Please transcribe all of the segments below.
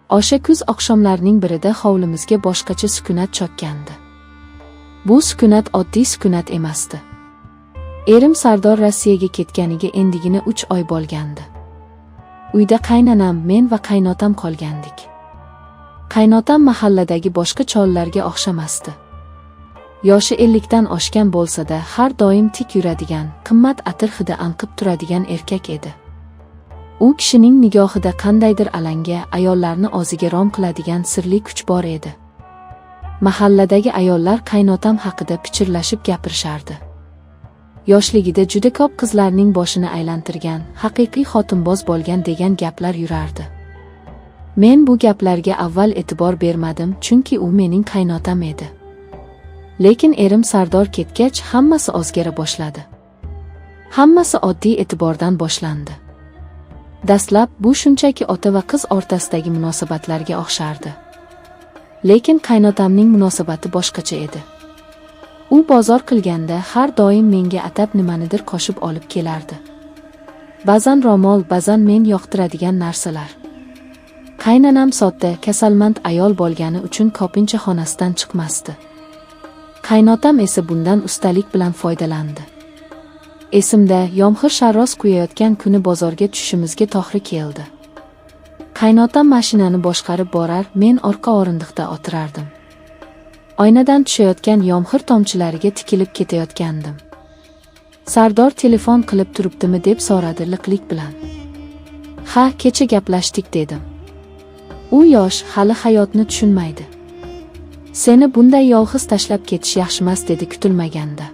O'sha kuz oqshomlarining birida hovlimizga boshqacha sukunat cho'kkandi. Bu sukunat oddiy sukunat emasdi. Erim Sardor Rossiyaga ketganiga endigina 3 oy bo'lgandi. Uyda qaynonam, men va qaynotam qolgandik. Qaynotam mahalladagi boshqa chollarga o'xshamasdi. Yoshi 50 dan oshgan bo'lsa-da, har doim tik yuradigan, qimmat atir hidi anqib turadigan erkak edi. U kishining nigohida qandaydir alanga, ayollarni o'ziga rom qiladigan sirli kuch bor edi. Mahalladagi ayollar qaynotam haqida pichirlashib gapirishardi. Yoshligida juda ko'p qizlarning boshini aylantirgan, haqiqiy xotinboz bo'lgan degan gaplar yurardi. Men bu gaplarga avval e'tibor bermadim, chunki u mening qaynotam edi. Lekin erim Sardor ketgach, hammasi o'zgara boshladi. Hammasi oddiy e'tibordan boshlandi. Dastlab bu shunchaki ota va qiz o'rtasidagi munosabatlarga o'xshardi. Lekin qaynotamning munosabati boshqacha edi. U bozor qilganda har doim menga atab nimanidir qo'shib olib kelardi. Ba'zan ro'mol, ba'zan men yoqtiradigan narsalar. Qaynonam sodda, kasalmand ayol bo'lgani uchun ko'pincha xonasidan chiqmasdi. Qaynotam esa bundan ustalik bilan foydalandi. Esimda, yomg'ir sharros quyayotgan kuni bozorga tushishimizga to'g'ri keldi. Qaynotam mashinani boshqarib borar, men orqa o'rindiqda o'tirardim. Oynadan tushayotgan yomg'ir tomchilariga tikilib ketayotgandim. Sardor telefon qilib turibdimi deb so'radi liqlik bilan. Ha, kecha gaplashdik dedim. U yosh, hali hayotni tushunmaydi. Seni bunday yolg'iz tashlab ketish yaxshimas dedi kutilmaganda.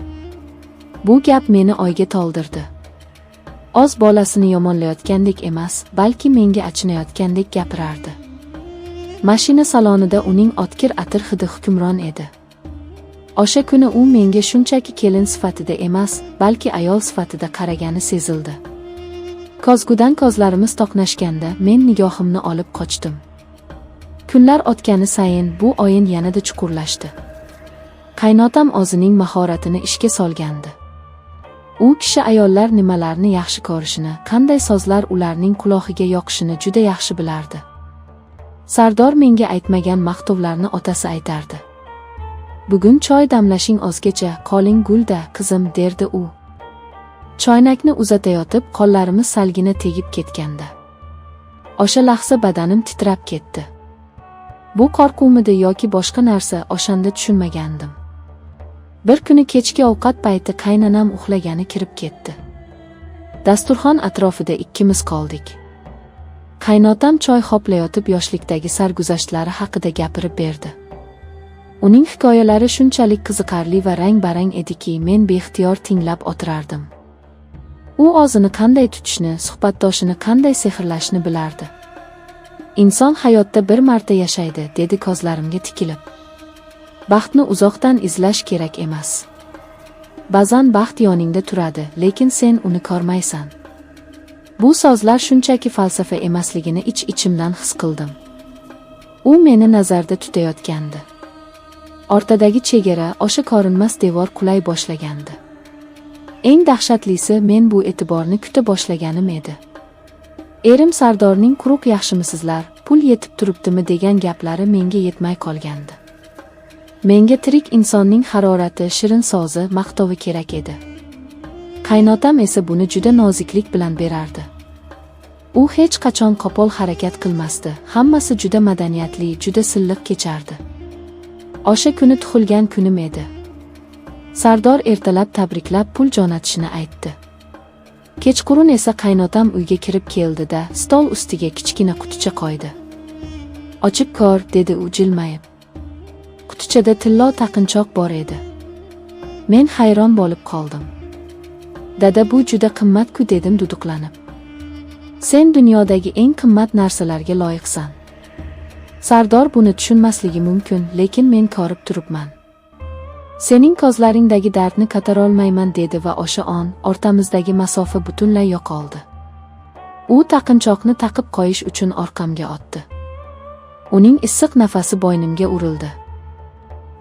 Bu gap meni oyga toldirdi. Oz bolasini yomonlayotgandek emas, balki menga achinayotgandek gapirardi. Mashina salonida uning o'tkir atir hidi hukmron edi. O'sha kuni u menga shunchaki kelin sifatida emas, balki ayol sifatida qaragani sezildi. Ko'zgudan ko'zlarimiz to'qnashganda men nigohimni olib qochdim. Kunlar o'tgani sayin bu o'yin yanada chuqurlashdi. Qaynotam o'zining mahoratini ishga solgandi. U kishi ayollar nimalarni yaxshi ko'rishini, qanday so'zlar ularning quloqiga yoqishini juda yaxshi bilardi. Sardor menga aytmagan maqtovlarni otasi aytardi. Bugun choy damlashing o'zgacha, qoling gulda, qizim, derdi u. Choynakni uzatayotib, qo'llarimiz salgina tegib ketganda. O'sha lahza badanim titrab ketdi. Bu qo'rquvmidi yoki boshqa narsa, o'shanda tushunmagandim. Bir kuni kechki ovqat payti qaynonam uxlagani kirib ketdi. Dasturxon atrofida ikkimiz qoldik. Qaynotam choy hoplayotib yoshlikdagi sarguzashtlari haqida gapirib berdi. Uning hikoyalari shunchalik qiziqarli va rang-barang ediki, men beixtiyor tinglab o'tirardim. U o'zini qanday tutishni, suhbatdoshini qanday sehrlashni bilardi. Inson hayotda bir marta yashaydi, dedi ko'zlarimga tikilib. Baxtni uzoqdan izlash kerak emas. Ba'zan baxt yoningda turadi, lekin sen uni ko'rmaysan. Bu so'zlar shunchaki falsafa emasligini ich-ichimdan his qildim. U meni nazarda tutayotgandi. Ortadagi chegara, o'sha ko'rinmas devor qulay boshlagandi. Eng dahshatlisi, men bu e'tiborni kuta boshlaganim edi. Erim Sardorning quruq yaxshimisizlar, pul yetib turibdimi degan gaplari menga yetmay qolgandi. Menga tirik insonning harorati, shirin so'zi, maqtovi kerak edi. Qaynotam esa buni juda noziklik bilan berardi. U hech qachon qo'pol harakat qilmasdi, hammasi juda madaniyatli, juda silliq kechardi. O'sha kuni tug'ilgan kunim edi. Sardor ertalab tabriklab pul jo'natishini aytdi. Kechqurun esa qaynotam uyga kirib keldi-da, stol ustiga kichkina quticha qo'ydi. "Ochib ko'r", dedi u jilmayib. Qutichada tillo taqinchoq bor edi. Men hayron bo'lib qoldim. "Dada, bu juda qimmat-ku", dedim duduqlanib. "Sen dunyodagi eng qimmat narsalarga loyiqsan." Sardor buni tushunmasligi mumkin, lekin men ko'rib turibman. "Sening ko'zlaringdagi dardni ko'tarolmayman", dedi va o'sha on o'rtamizdagi masofa butunlay yo'qoldi. U taqinchoqni taqib qo'yish uchun orqamga otdi. Uning issiq nafasi bo'ynimga urildi.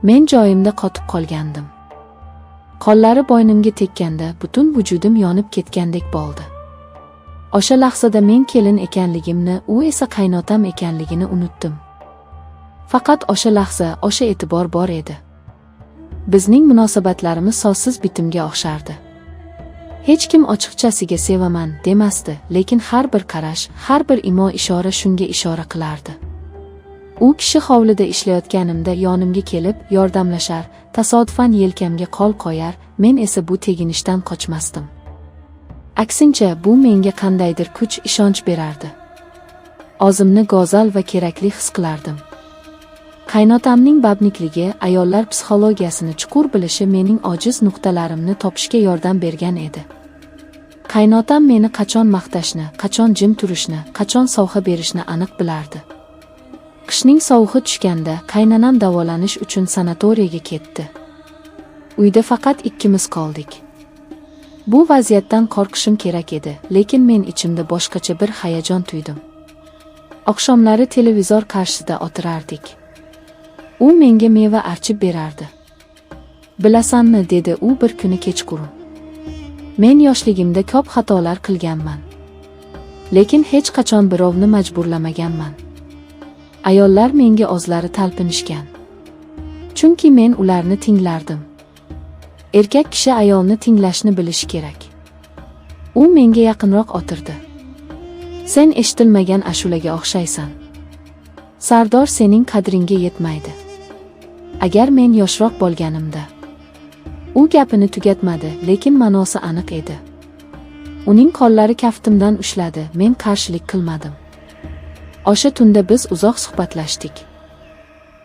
Men joyimda qotib qolgandim. Qo'llari bo'ynimga tekkanda butun vujudim yonib ketgandek bo'ldi. O'sha lahzada men kelin ekanligimni, u esa qaynotam ekanligini unutdim. Faqat o'sha lahza, o'sha e'tibor bor edi. Bizning munosabatlarimiz so'zsiz bitimga o'xshardi. Hech kim ochiqchasiga sevaman demasdi, lekin har bir qarash, har bir imo-ishora shunga ishora qilardi. U kishi hovlida ishlayotganimda yonimga kelib, yordamlashar, tasodifan yelkamga qo'l qo'yar, men esa bu teginishdan qochmasdim. Aksincha, bu menga qandaydir kuch, ishonch berardi. O'zimni go'zal va kerakli his qilardim. Qaynotamning babnikligi, ayollar psixologiyasini chuqur bilishi mening ojiz nuqtalarimni topishga yordam bergan edi. Qaynotam meni qachon maqtashni, qachon jim turishni, qachon sovg'a berishni aniq bilardi. Qishning sovug'i tushganda qaynanam davolanish uchun sanatoriyaga ketdi. Uyda faqat ikkimiz qoldik. Bu vaziyatdan qo'rqishim kerak edi, lekin men ichimda boshqacha bir hayajon tuydim. Oqshomlari televizor qarshisida o'tirardik. U menga meva archib berardi. Bilasanmi, dedi u bir kuni kechqurun. Men yoshligimda ko'p xatolar qilganman. Lekin hech qachon birovni majburlamaganman. Ayollar menga o'zlari talpinishgan. Chunki men ularni tinglardim. Erkak kishi ayolni tinglashni bilishi kerak. U menga yaqinroq o'tirdi. Sen eshitilmagan ashulaga o'xshaysan. Sardor sening qadringga yetmaydi. Agar men yoshroq bo'lganimda. U gapini tugatmadi, lekin ma'nosi aniq edi. Uning qo'llari kaftimdan ushladi, men qarshilik qilmadim. O'sha tunda biz uzoq suhbatlashdik.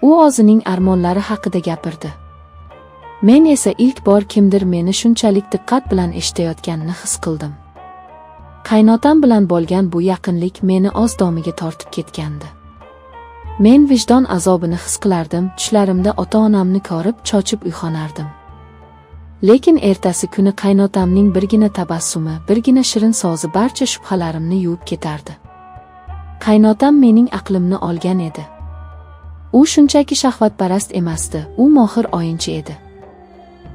U o'zining armonlari haqida gapirdi. Men esa ilk bor kimdir meni shunchalik diqqat bilan eshitayotganini his qildim. Qaynotam bilan bo'lgan bu yaqinlik meni o'z domiga tortib ketgandi. Men vijdon azobini his qilardim, tushlarimda ota-onamni ko'rib cho'chib uyg'onardim. Lekin ertasi kuni qaynotamning birgina tabassumi, birgina shirin so'zi barcha shubhalarimni yuvib ketardi. Qaynotam mening aqlimni olgan edi. U shunchaki shahvatparast emasdi, u mohir o'yinchi edi.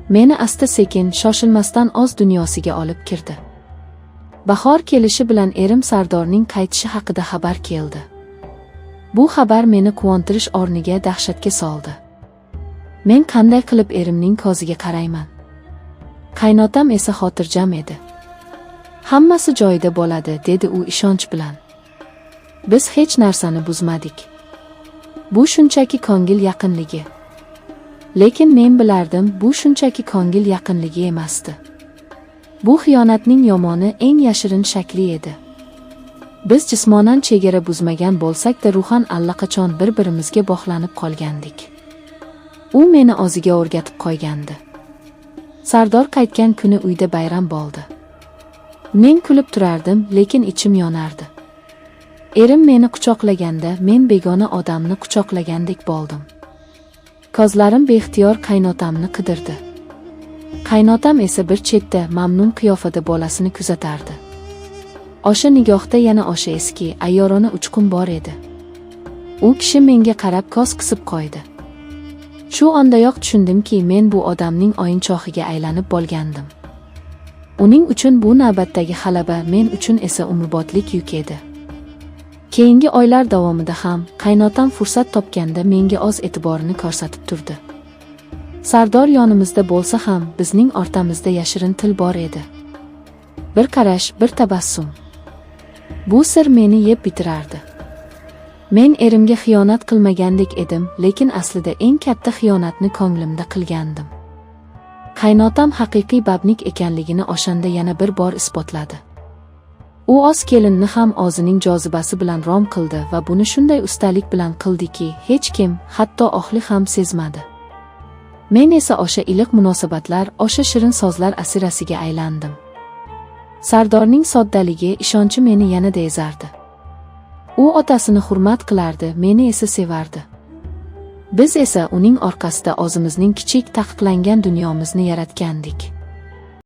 Meni asta-sekin, shoshilmasdan o'z dunyosiga olib kirdi. Bahor kelishi bilan erim Sardorning qaytishi haqida xabar keldi. Bu xabar meni quvontirish o'rniga dahshatga soldi. Men qanday qilib erimning ko'ziga qarayman? Qaynotam esa xotirjam edi. Hammasi joyida bo'ladi, dedi u ishonch bilan. Biz hech narsani buzmadik. Bu shunchaki ko'ngil yaqinligi. Lekin men bilardim, bu shunchaki ko'ngil yaqinligi emasdi. Bu xiyonatning yomoni, eng yashirin shakli edi. Biz jismonan chegara buzmagan bo'lsak-da, ruhan allaqachon bir-birimizga bog'lanib qolgandik. U meni o'ziga o'rgatib qo'ygandi. Sardor qaytgan kuni uyda bayram bo'ldi. Men kulib turardim, lekin ichim yonardi. Erim meni quchoqlaganda men begona odamni quchoqlagandek bo'ldim. Ko'zlarim beixtiyor qaynotamni qidirdi. Qaynotam esa bir chetda mamnun qiyofada bolasini kuzatardi. O'sha nigohda yana o'sha eski, ayyorona uchqun bor edi. U kishi menga qarab ko'z qisib qo'ydi. Shu ondayoq tushundimki, men bu odamning o'yinchoqiga aylanib bo'lgandim. Uning uchun bu navbatdagi g'alaba, men uchun esa umrbodlik yuk edi. Keyingi oylar davomida ham qaynotam fursat topganda menga o'z e'tiborini ko'rsatib turdi. Sardor yonimizda bo'lsa ham bizning o'rtamizda yashirin til bor edi. Bir qarash, bir tabassum. Bu sir meni yeb bitirardi. Men erimga xiyonat qilmagandek edim, lekin aslida eng katta xiyonatni ko'nglimda qilgandim. Qaynotam haqiqiy babnik ekanligini o'shanda yana bir bor isbotladi. U o'z kelinni ham o'zining jozibasi bilan rom qildi va buni shunday ustalik bilan qildiki, hech kim, hatto ohli ham sezmadi. Men esa o'sha iliq munosabatlar, o'sha shirin so'zlar asirasiga aylandim. Sardorning soddaligi, ishonchi meni yanada ezardi. U otasini hurmat qilardi, meni esa sevardi. Biz esa uning orqasida o'zimizning kichik taqiqlangan dunyomizni yaratgandik.